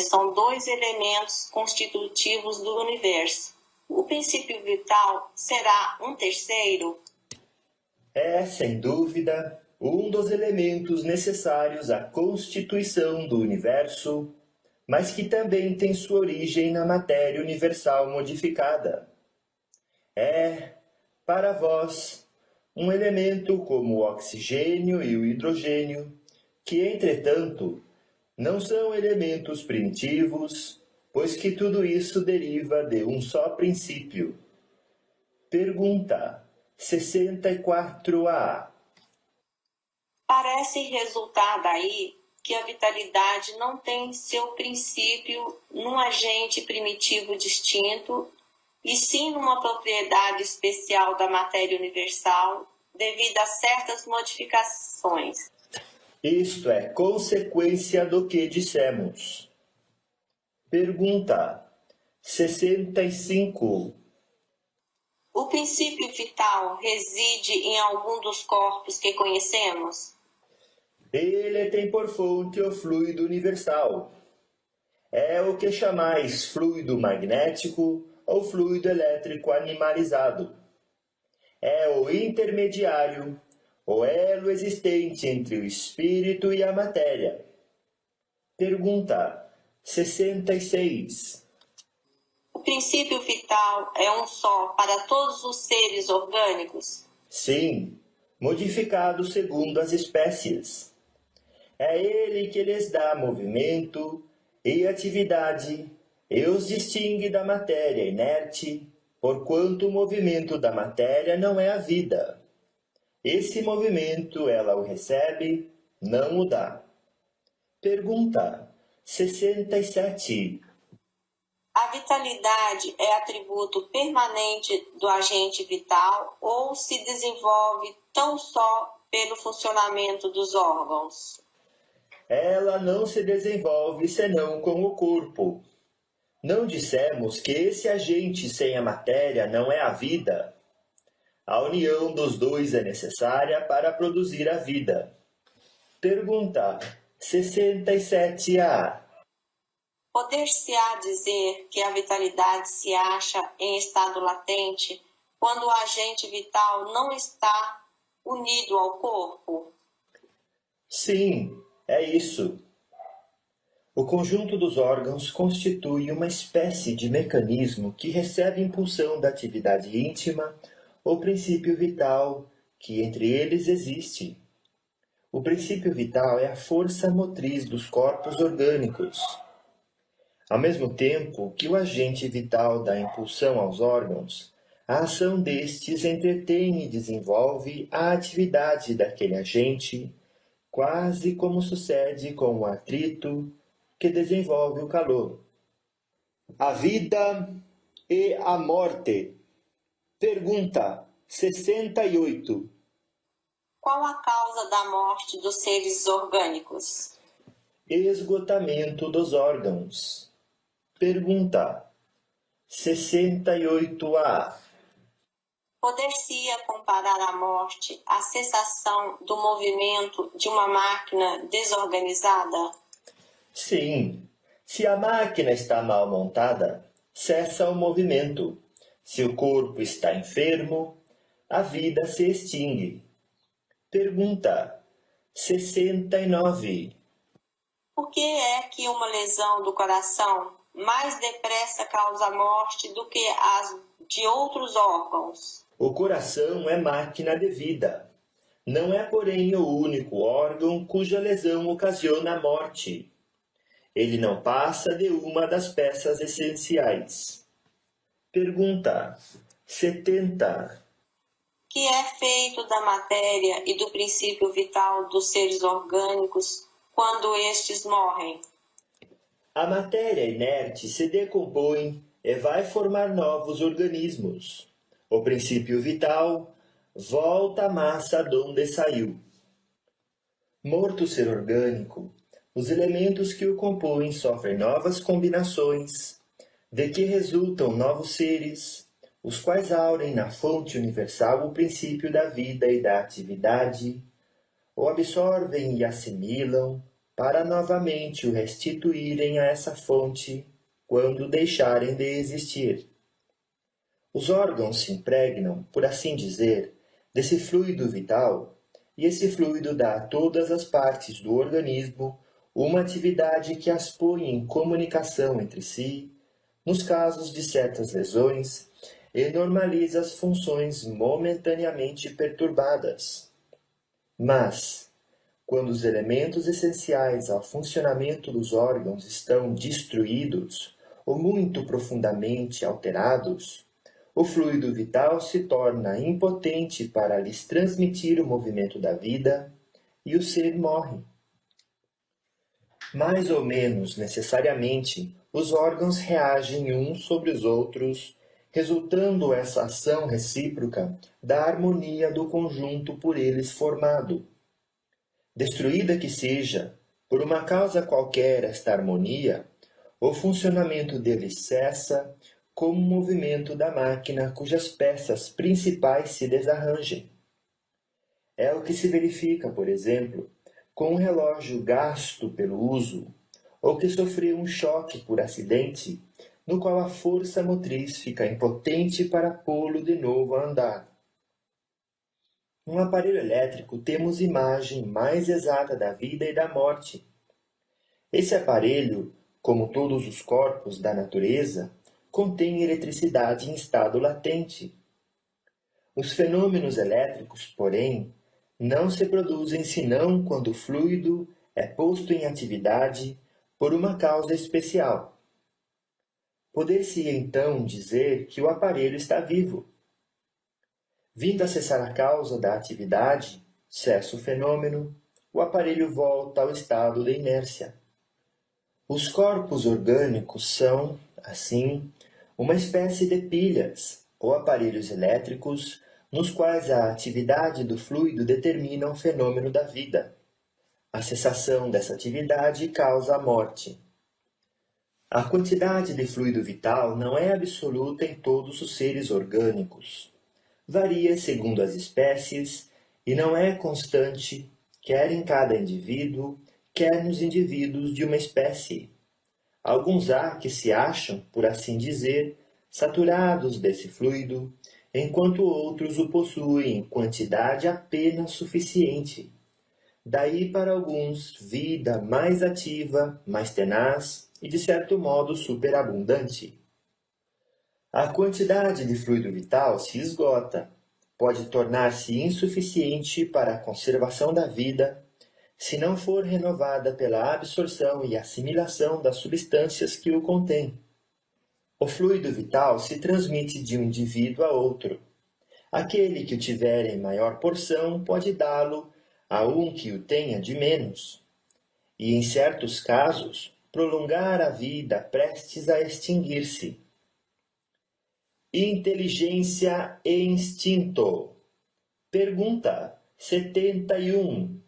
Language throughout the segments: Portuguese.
são dois elementos constitutivos do universo. O princípio vital será um terceiro? É, sem dúvida, um dos elementos necessários à constituição do universo, mas que também tem sua origem na matéria universal modificada. É, para vós, um elemento como o oxigênio e o hidrogênio, que, entretanto, não são elementos primitivos, pois que tudo isso deriva de um só princípio. Pergunta 64A. Parece resultar daí que a vitalidade não tem seu princípio num agente primitivo distinto, e sim numa propriedade especial da matéria universal, devido a certas modificações. Isto é consequência do que dissemos. Pergunta 65. O princípio vital reside em algum dos corpos que conhecemos? Ele tem por fonte o fluido universal. É o que chamais fluido magnético ou fluido elétrico animalizado. É o intermediário, o elo existente entre o espírito e a matéria. Pergunta 66. O princípio vital é um só para todos os seres orgânicos? Sim, modificado segundo as espécies. É ele que lhes dá movimento e atividade e os distingue da matéria inerte, porquanto o movimento da matéria não é a vida. Esse movimento ela o recebe, não o dá. Pergunta 67. A vitalidade é atributo permanente do agente vital ou se desenvolve tão só pelo funcionamento dos órgãos? Ela não se desenvolve senão com o corpo. Não dissemos que esse agente sem a matéria não é a vida? A união dos dois é necessária para produzir a vida. Pergunta 67A. Poder-se-á dizer que a vitalidade se acha em estado latente quando o agente vital não está unido ao corpo? Sim, é isso. O conjunto dos órgãos constitui uma espécie de mecanismo que recebe impulsão da atividade íntima ou princípio vital que entre eles existe. O princípio vital é a força motriz dos corpos orgânicos. Ao mesmo tempo que o agente vital dá impulsão aos órgãos, a ação destes entretém e desenvolve a atividade daquele agente, quase como sucede com o atrito que desenvolve o calor. A vida e a morte. Pergunta 68. Qual a causa da morte dos seres orgânicos? Esgotamento dos órgãos. Pergunta 68A. Poder-se-ia comparar a morte à cessação do movimento de uma máquina desorganizada? Sim, se a máquina está mal montada, cessa o movimento. Se o corpo está enfermo, a vida se extingue. Pergunta 69. Por que é que uma lesão do coração mais depressa causa morte do que as de outros órgãos? O coração é máquina de vida. Não é, porém, o único órgão cuja lesão ocasiona a morte. Ele não passa de uma das peças essenciais. Pergunta 70. Que é feito da matéria e do princípio vital dos seres orgânicos quando estes morrem? A matéria inerte se decompõe e vai formar novos organismos. O princípio vital volta à massa de onde saiu. Morto o ser orgânico, os elementos que o compõem sofrem novas combinações, de que resultam novos seres, os quais aurem na fonte universal o princípio da vida e da atividade, o absorvem e assimilam, para novamente o restituírem a essa fonte quando deixarem de existir. Os órgãos se impregnam, por assim dizer, desse fluido vital, e esse fluido dá a todas as partes do organismo uma atividade que as põe em comunicação entre si, nos casos de certas lesões, e normaliza as funções momentaneamente perturbadas. Mas, quando os elementos essenciais ao funcionamento dos órgãos estão destruídos ou muito profundamente alterados, o fluido vital se torna impotente para lhes transmitir o movimento da vida e o ser morre. Mais ou menos necessariamente, os órgãos reagem uns sobre os outros, resultando essa ação recíproca da harmonia do conjunto por eles formado. Destruída que seja, por uma causa qualquer esta harmonia, o funcionamento dele cessa como o movimento da máquina cujas peças principais se desarranjem. É o que se verifica, por exemplo, com um relógio gasto pelo uso, ou que sofreu um choque por acidente, no qual a força motriz fica impotente para pô-lo de novo a andar. Num aparelho elétrico temos imagem mais exata da vida e da morte. Esse aparelho, como todos os corpos da natureza, contém eletricidade em estado latente. Os fenômenos elétricos, porém, não se produzem senão quando o fluido é posto em atividade por uma causa especial. Poder-se então dizer que o aparelho está vivo. Vindo a cessar a causa da atividade, cessa o fenômeno, o aparelho volta ao estado de inércia. Os corpos orgânicos são, assim, uma espécie de pilhas ou aparelhos elétricos nos quais a atividade do fluido determina o fenômeno da vida. A cessação dessa atividade causa a morte. A quantidade de fluido vital não é absoluta em todos os seres orgânicos. Varia segundo as espécies e não é constante, quer em cada indivíduo, quer nos indivíduos de uma espécie. Alguns há que se acham, por assim dizer, saturados desse fluido, enquanto outros o possuem em quantidade apenas suficiente. Daí para alguns vida mais ativa, mais tenaz e de certo modo superabundante. A quantidade de fluido vital se esgota, pode tornar-se insuficiente para a conservação da vida, se não for renovada pela absorção e assimilação das substâncias que o contêm. O fluido vital se transmite de um indivíduo a outro. Aquele que o tiver em maior porção pode dá-lo a um que o tenha de menos, e em certos casos prolongar a vida prestes a extinguir-se. Inteligência e instinto. Pergunta 71.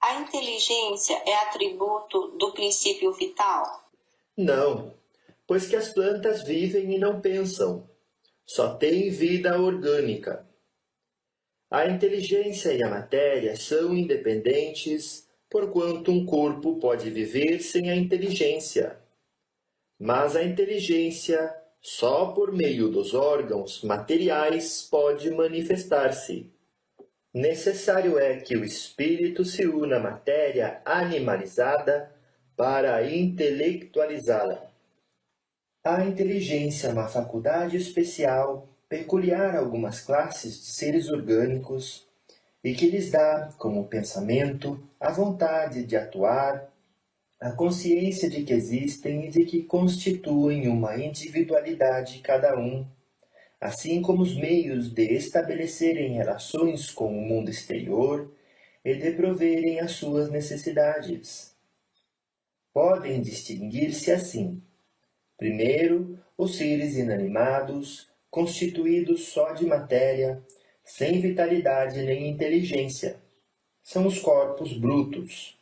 A inteligência é atributo do princípio vital? Não, pois que as plantas vivem e não pensam. Só têm vida orgânica. A inteligência e a matéria são independentes, porquanto um corpo pode viver sem a inteligência. Mas a inteligência, só por meio dos órgãos materiais, pode manifestar-se. Necessário é que o espírito se una à matéria animalizada para intelectualizá-la. A inteligência é uma faculdade especial, peculiar a algumas classes de seres orgânicos, e que lhes dá, como o pensamento, a vontade de atuar, a consciência de que existem e de que constituem uma individualidade cada um, assim como os meios de estabelecerem relações com o mundo exterior e de proverem as suas necessidades. Podem distinguir-se assim: primeiro, os seres inanimados, constituídos só de matéria, sem vitalidade nem inteligência. São os corpos brutos.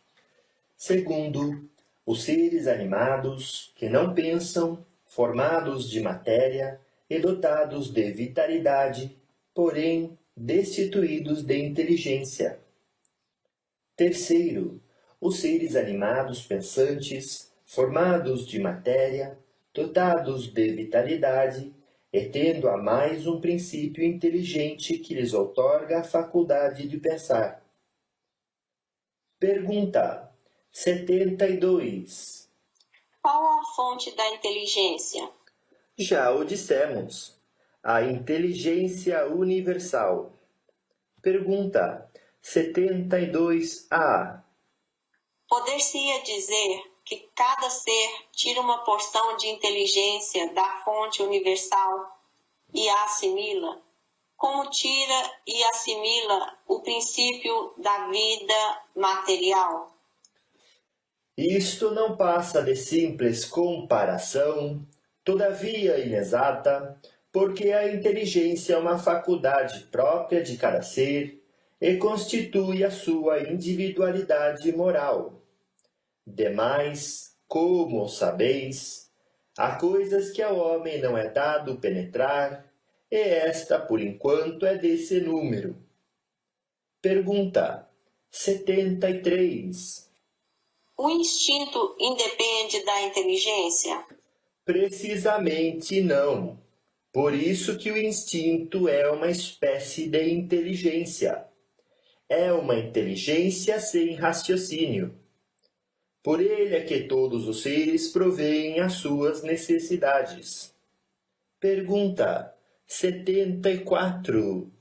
Segundo, os seres animados, que não pensam, formados de matéria e dotados de vitalidade, porém destituídos de inteligência. Terceiro, os seres animados pensantes, formados de matéria, dotados de vitalidade, e tendo a mais um princípio inteligente que lhes outorga a faculdade de pensar. Pergunta 72. Qual a fonte da inteligência? Já o dissemos. A inteligência universal. Pergunta 72A. Poder-se-ia dizer que cada ser tira uma porção de inteligência da fonte universal e a assimila, como tira e assimila o princípio da vida material? Isto não passa de simples comparação, todavia inexata, porque a inteligência é uma faculdade própria de cada ser e constitui a sua individualidade moral. Demais, como sabeis, há coisas que ao homem não é dado penetrar, e esta, por enquanto, é desse número. Pergunta 73. O instinto independe da inteligência? Precisamente não. Por isso que o instinto é uma espécie de inteligência. É uma inteligência sem raciocínio. Por ele é que todos os seres provêem as suas necessidades. Pergunta 74.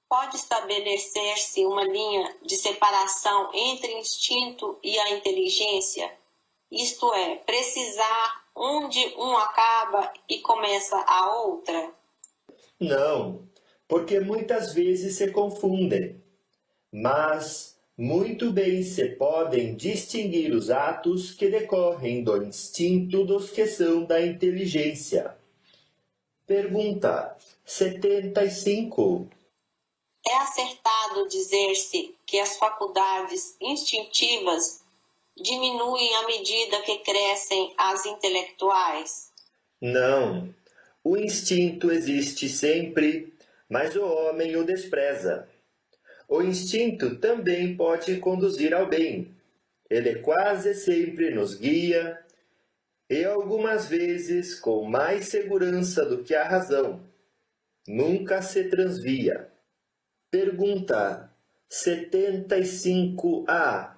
Pode estabelecer-se uma linha de separação entre instinto e a inteligência? Isto é, precisar onde um acaba e começa a outra? Não, porque muitas vezes se confundem. Mas muito bem se podem distinguir os atos que decorrem do instinto dos que são da inteligência. Pergunta 75. É acertado dizer-se que as faculdades instintivas diminuem à medida que crescem as intelectuais? Não, o instinto existe sempre, mas o homem o despreza. O instinto também pode conduzir ao bem. Ele quase sempre nos guia, e algumas vezes com mais segurança do que a razão. Nunca se transvia. Pergunta 75A.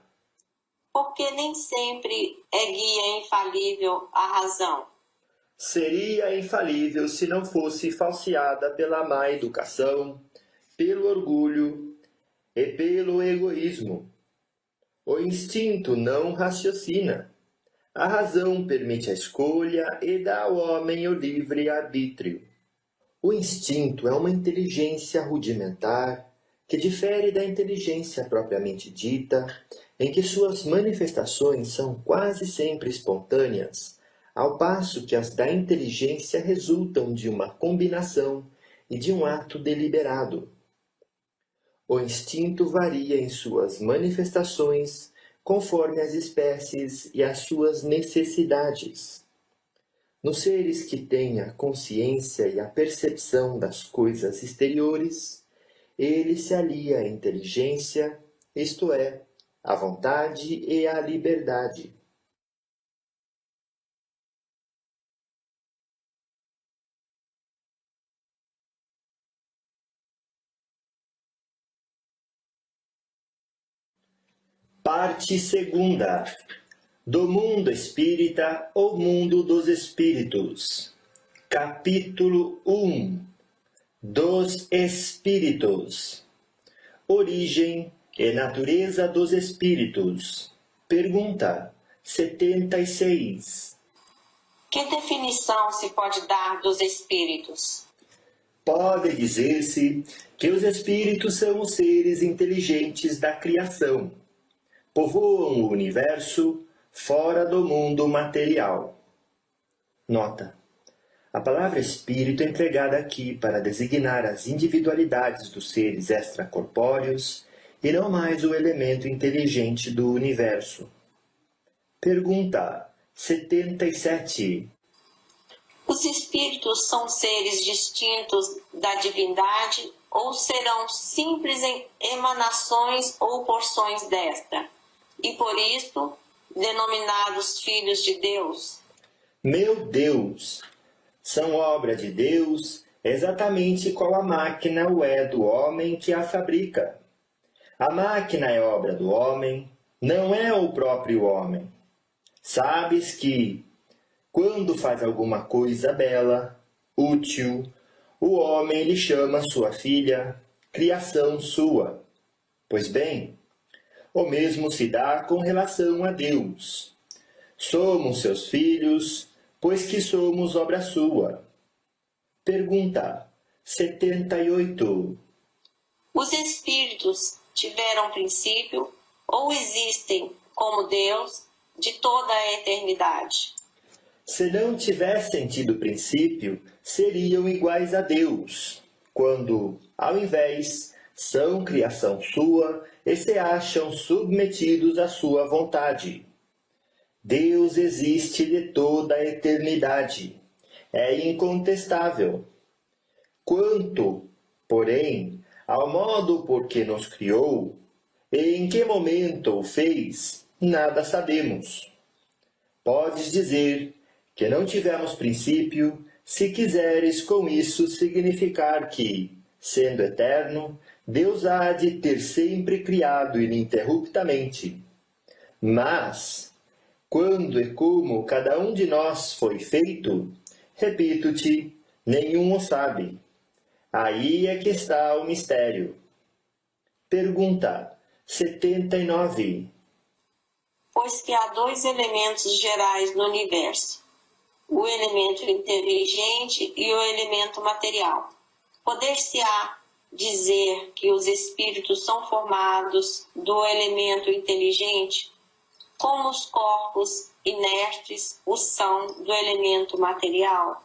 Porque nem sempre é guia infalível a razão. Seria infalível se não fosse falseada pela má educação, pelo orgulho e pelo egoísmo. O instinto não raciocina. A razão permite a escolha e dá ao homem o livre arbítrio. O instinto é uma inteligência rudimentar que difere da inteligência propriamente dita, em que suas manifestações são quase sempre espontâneas, ao passo que as da inteligência resultam de uma combinação e de um ato deliberado. O instinto varia em suas manifestações conforme as espécies e as suas necessidades. Nos seres que têm a consciência e a percepção das coisas exteriores, ele se alia à inteligência, isto é, à vontade e à liberdade. Parte 2ª. Do mundo espírita ou mundo dos espíritos. Capítulo 1. Dos espíritos. Origem e natureza dos espíritos. Pergunta 76. Que definição se pode dar dos espíritos? Pode dizer-se que os espíritos são os seres inteligentes da criação. Povoam o universo fora do mundo material. Nota: a palavra espírito é empregada aqui para designar as individualidades dos seres extracorpóreos e não mais o elemento inteligente do universo. Pergunta 77. Os espíritos são seres distintos da divindade ou serão simples emanações ou porções desta? e por isso denominados filhos de Deus. Meu Deus! São obra de Deus, exatamente qual a máquina o é do homem que a fabrica. A máquina é obra do homem, não é o próprio homem. Sabes que, quando faz alguma coisa bela, útil, o homem lhe chama sua filha, criação sua. Pois bem, o mesmo se dá com relação a Deus. Somos seus filhos, pois que somos obra sua. Pergunta 78. Os espíritos tiveram princípio ou existem como Deus de toda a eternidade? Se não tivessem tido princípio, seriam iguais a Deus, quando, ao invés, são criação sua e se acham submetidos à sua vontade. Deus existe de toda a eternidade. É incontestável. Quanto, porém, ao modo por que nos criou, e em que momento o fez, nada sabemos. Podes dizer que não tivemos princípio, se quiseres com isso significar que, sendo eterno, Deus há de ter sempre criado ininterruptamente. Mas, quando e como cada um de nós foi feito, repito-te, nenhum o sabe. Aí é que está o mistério. Pergunta 79. Pois que há dois elementos gerais no universo, o elemento inteligente e o elemento material. Poder-se-á dizer que os espíritos são formados do elemento inteligente, como os corpos inertes o são do elemento material?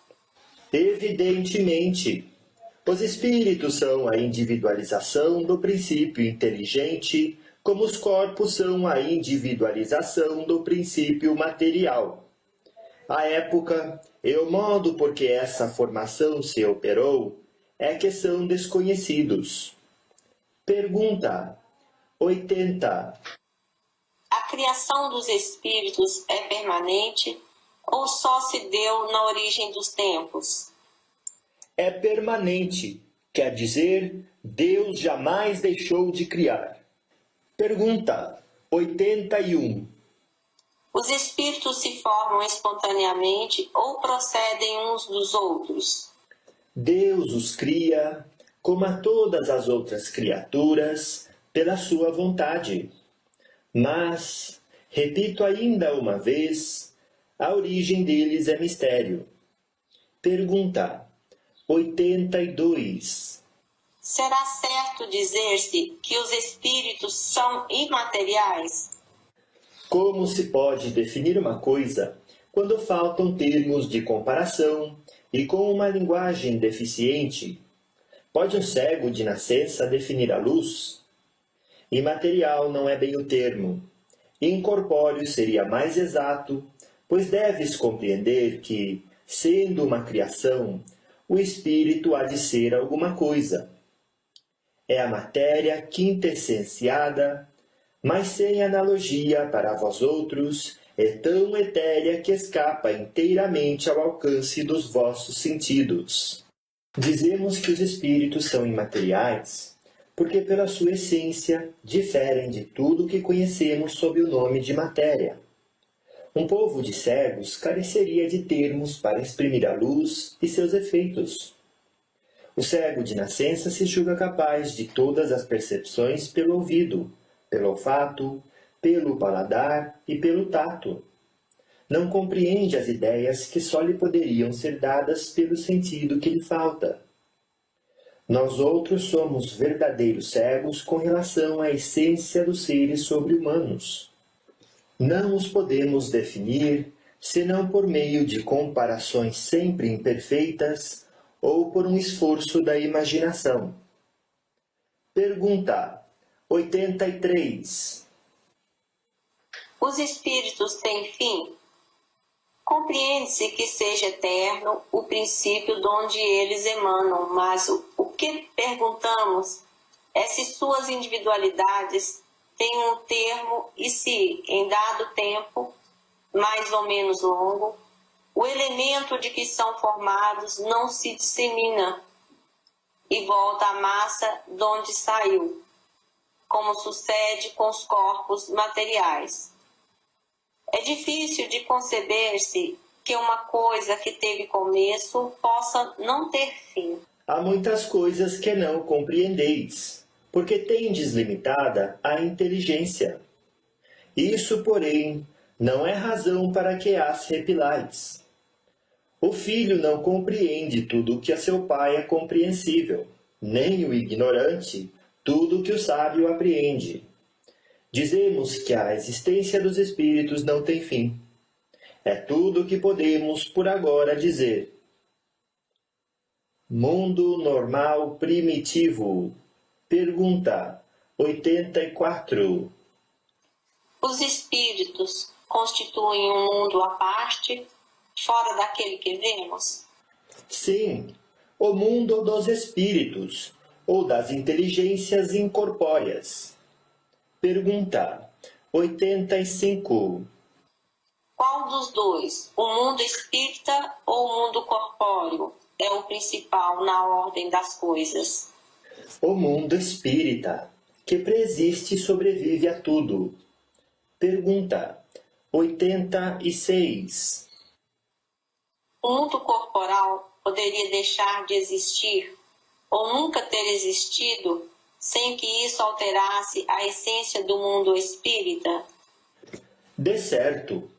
Evidentemente, os espíritos são a individualização do princípio inteligente, como os corpos são a individualização do princípio material. A época e o modo por que essa formação se operou é que são desconhecidos. Pergunta 80. A criação dos espíritos é permanente ou só se deu na origem dos tempos? É permanente, quer dizer, Deus jamais deixou de criar. Pergunta 81. Os espíritos se formam espontaneamente ou procedem uns dos outros? Deus os cria, como a todas as outras criaturas, pela sua vontade. Mas, repito ainda uma vez, a origem deles é mistério. Pergunta 82. Será certo dizer-se que os espíritos são imateriais? Como se pode definir uma coisa quando faltam termos de comparação e com uma linguagem deficiente? Pode um cego de nascença definir a luz? Imaterial não é bem o termo. Incorpóreo seria mais exato, pois deves compreender que, sendo uma criação, o espírito há de ser alguma coisa. É a matéria quintessenciada, mas sem analogia para vós outros, é tão etérea que escapa inteiramente ao alcance dos vossos sentidos. Dizemos que os espíritos são imateriais, porque pela sua essência diferem de tudo que conhecemos sob o nome de matéria. Um povo de cegos careceria de termos para exprimir a luz e seus efeitos. O cego de nascença se julga capaz de todas as percepções pelo ouvido, pelo olfato, pelo paladar e pelo tato. Não compreende as ideias que só lhe poderiam ser dadas pelo sentido que lhe falta. Nós outros somos verdadeiros cegos com relação à essência dos seres sobre-humanos. Não os podemos definir senão por meio de comparações sempre imperfeitas ou por um esforço da imaginação. Pergunta 83. Os espíritos têm fim? Compreende-se que seja eterno o princípio de onde eles emanam, mas o que perguntamos é se suas individualidades tem um termo e se, em dado tempo, mais ou menos longo, o elemento de que são formados não se dissemina e volta à massa de onde saiu, como sucede com os corpos materiais. É difícil de conceber-se que uma coisa que teve começo possa não ter fim. Há muitas coisas que não compreendeis, porque tendes limitada a inteligência. Isso, porém, não é razão para que as repilais. O filho não compreende tudo que a seu pai é compreensível, nem o ignorante tudo que o sábio apreende. Dizemos que a existência dos espíritos não tem fim. É tudo o que podemos por agora dizer. Mundo normal primitivo. Pergunta 84. Os espíritos constituem um mundo à parte, fora daquele que vemos? Sim, o mundo dos espíritos, ou das inteligências incorpóreas. Pergunta 85. Qual dos dois, o mundo espírita ou o mundo corpóreo, é o principal na ordem das coisas? O mundo espírita, que preexiste e sobrevive a tudo. Pergunta 86. O mundo corporal poderia deixar de existir ou nunca ter existido sem que isso alterasse a essência do mundo espírita? De certo,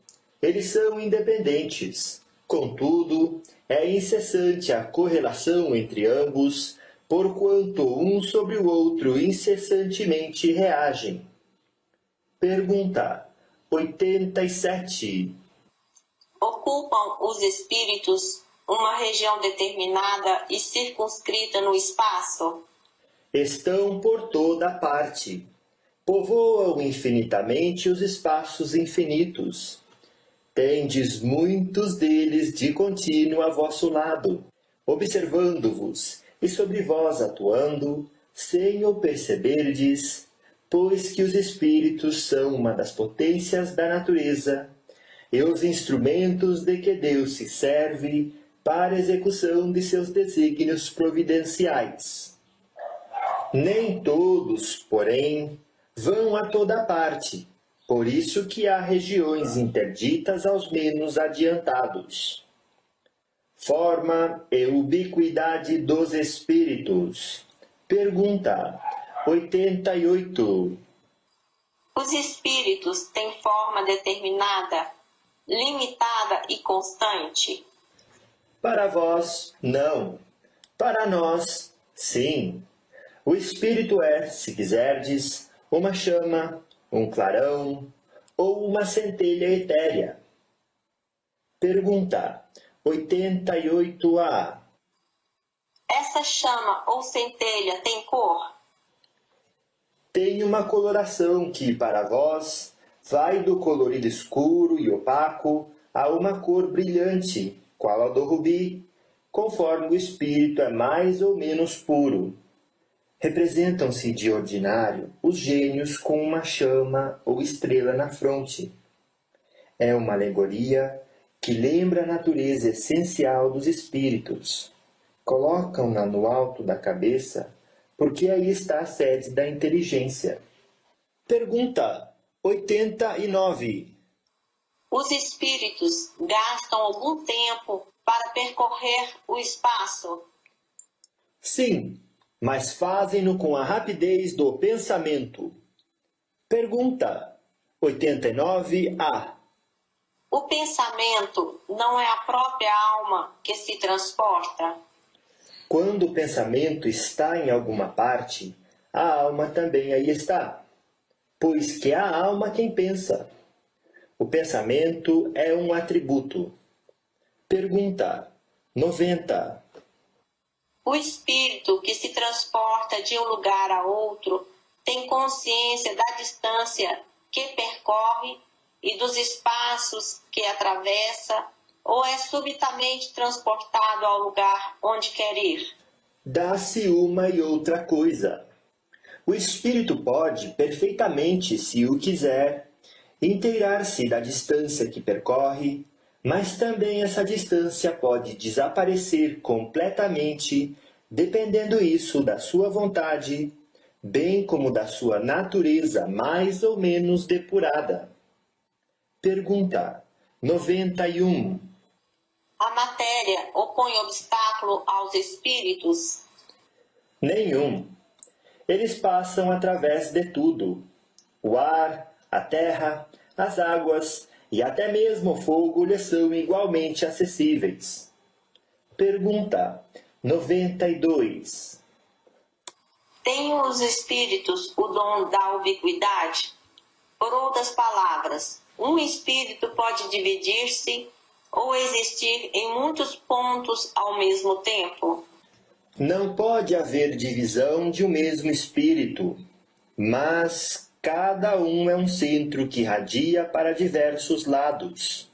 eles são independentes. Contudo, é incessante a correlação entre ambos, porquanto um sobre o outro incessantemente reagem. Pergunta 87. Ocupam os espíritos uma região determinada e circunscrita no espaço? Estão por toda parte. Povoam infinitamente os espaços infinitos. Tendes muitos deles de contínuo a vosso lado, observando-vos e sobre vós atuando, sem o perceberdes, pois que os espíritos são uma das potências da natureza e os instrumentos de que Deus se serve para a execução de seus desígnios providenciais. Nem todos, porém, vão a toda parte, por isso que há regiões interditas aos menos adiantados. Forma e ubiquidade dos espíritos. Pergunta 88. Os espíritos têm forma determinada, limitada e constante? Para vós, não. Para nós, sim. O espírito é, se quiserdes, uma chama, um clarão ou uma centelha etérea. Pergunta 88A. Essa chama ou centelha tem cor? Tem uma coloração que, para vós, vai do colorido escuro e opaco a uma cor brilhante, qual a do rubi, conforme o espírito é mais ou menos puro. Representam-se de ordinário os gênios com uma chama ou estrela na fronte. É uma alegoria que lembra a natureza essencial dos espíritos. Colocam-na no alto da cabeça, porque aí está a sede da inteligência. Pergunta 89. Os espíritos gastam algum tempo para percorrer o espaço? Sim, mas fazem-no com a rapidez do pensamento. Pergunta 89A. O pensamento não é a própria alma que se transporta? Quando o pensamento está em alguma parte, a alma também aí está, pois que é a alma quem pensa. O pensamento é um atributo. Pergunta 90. O espírito que se transporta de um lugar a outro tem consciência da distância que percorre e dos espaços que atravessa, ou é subitamente transportado ao lugar onde quer ir? Dá-se uma e outra coisa. O espírito pode, perfeitamente, se o quiser, inteirar-se da distância que percorre, mas também essa distância pode desaparecer completamente, dependendo isso da sua vontade, bem como da sua natureza mais ou menos depurada. Pergunta 91. A matéria opõe obstáculo aos espíritos? Nenhum. Eles passam através de tudo. O ar, a terra, as águas e até mesmo o fogo lhes são igualmente acessíveis. Pergunta 92. Têm os espíritos o dom da ubiquidade? Por outras palavras, um espírito pode dividir-se ou existir em muitos pontos ao mesmo tempo? Não pode haver divisão de um mesmo espírito, mas cada um é um centro que irradia para diversos lados.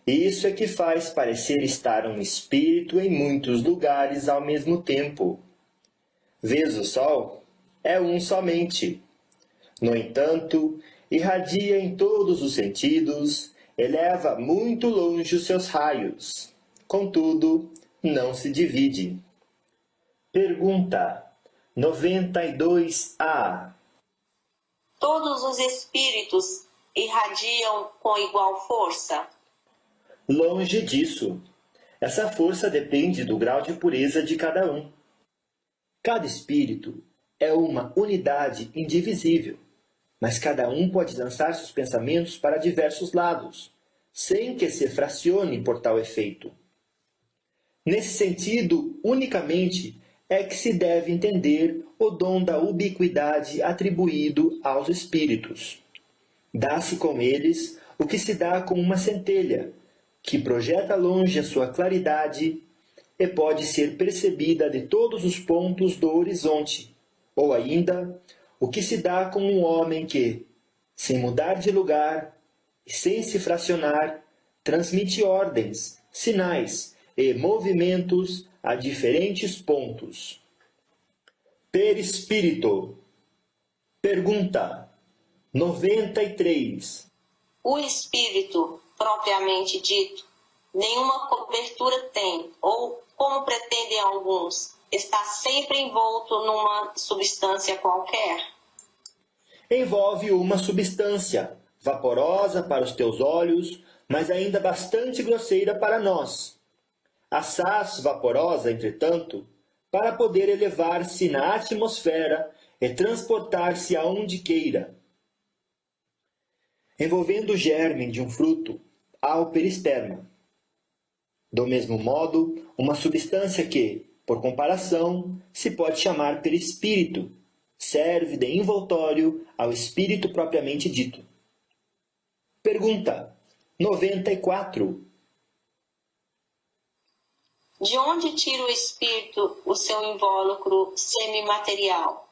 Isso é que faz parecer estar um espírito em muitos lugares ao mesmo tempo. Vês o sol? É um somente. No entanto, irradia em todos os sentidos, eleva muito longe os seus raios. Contudo, não se divide. Pergunta 92A. Todos os espíritos irradiam com igual força? Longe disso. Essa força depende do grau de pureza de cada um. Cada espírito é uma unidade indivisível, mas cada um pode lançar seus pensamentos para diversos lados, sem que se fracione por tal efeito. Nesse sentido, unicamente, é que se deve entender o dom da ubiquidade atribuído aos espíritos. Dá-se com eles o que se dá com uma centelha, que projeta longe a sua claridade e pode ser percebida de todos os pontos do horizonte, ou ainda o que se dá com um homem que, sem mudar de lugar e sem se fracionar, transmite ordens, sinais e movimentos a diferentes pontos. Perispírito. Pergunta 93. O espírito, propriamente dito, nenhuma cobertura tem, ou, como pretendem alguns, está sempre envolto numa substância qualquer? Envolve uma substância, vaporosa para os teus olhos, mas ainda bastante grosseira para nós. Assaz vaporosa, entretanto, para poder elevar-se na atmosfera e transportar-se aonde queira. Envolvendo o germe de um fruto, há o perisperma. Do mesmo modo, uma substância que, por comparação, se pode chamar perispírito, serve de envoltório ao espírito propriamente dito. Pergunta 94. De onde tira o espírito o seu invólucro semimaterial?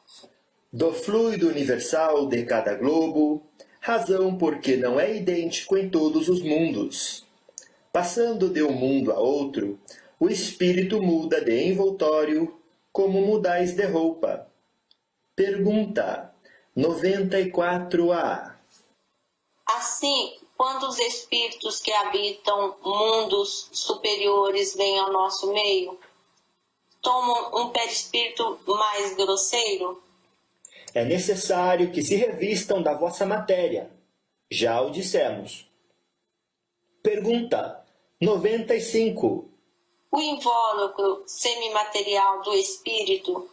Do fluido universal de cada globo, razão porque não é idêntico em todos os mundos. Passando de um mundo a outro, o espírito muda de envoltório, como mudais de roupa. Pergunta 94A. Assim, quando os espíritos que habitam mundos superiores vêm ao nosso meio, tomam um perispírito mais grosseiro? É necessário que se revistam da vossa matéria. Já o dissemos. Pergunta 95. O invólucro semimaterial do espírito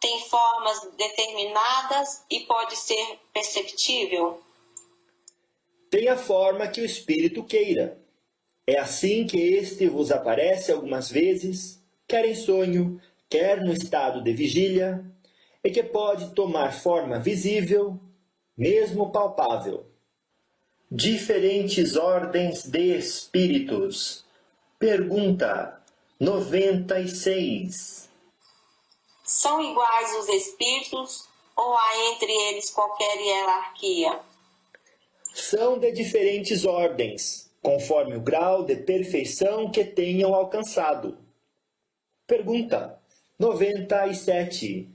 tem formas determinadas e pode ser perceptível? Tem a forma que o espírito queira. É assim que este vos aparece algumas vezes, quer em sonho, quer no estado de vigília, e que pode tomar forma visível, mesmo palpável. Diferentes ordens de espíritos. Pergunta 96. São iguais os espíritos ou há entre eles qualquer hierarquia? São de diferentes ordens, conforme o grau de perfeição que tenham alcançado. Pergunta 97.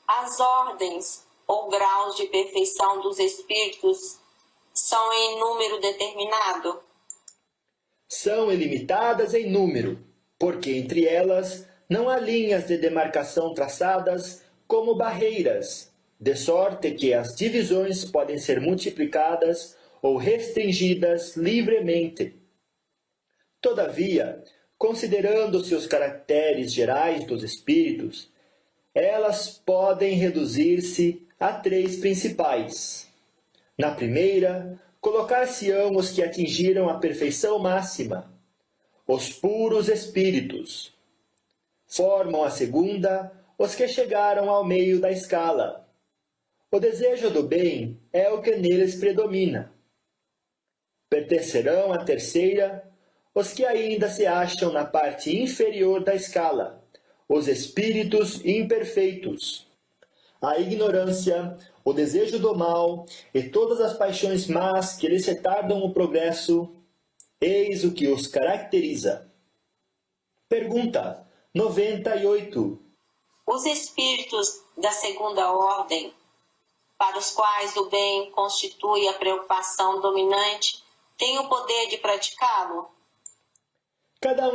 As ordens ou graus de perfeição dos espíritos são em número determinado? São ilimitadas em número, porque entre elas não há linhas de demarcação traçadas como barreiras, de sorte que as divisões podem ser multiplicadas ou restringidas livremente. Todavia, considerando-se os caracteres gerais dos espíritos, elas podem reduzir-se a três principais. Na primeira, colocar-se-ão os que atingiram a perfeição máxima, os puros espíritos. Formam a segunda os que chegaram ao meio da escala. O desejo do bem é o que neles predomina. Pertencerão à terceira os que ainda se acham na parte inferior da escala, os espíritos imperfeitos. A ignorância, o desejo do mal e todas as paixões más que lhes retardam o progresso, eis o que os caracteriza. Pergunta 98. Os espíritos da segunda ordem, para os quais o bem constitui a preocupação dominante, têm o poder de praticá-lo? Cada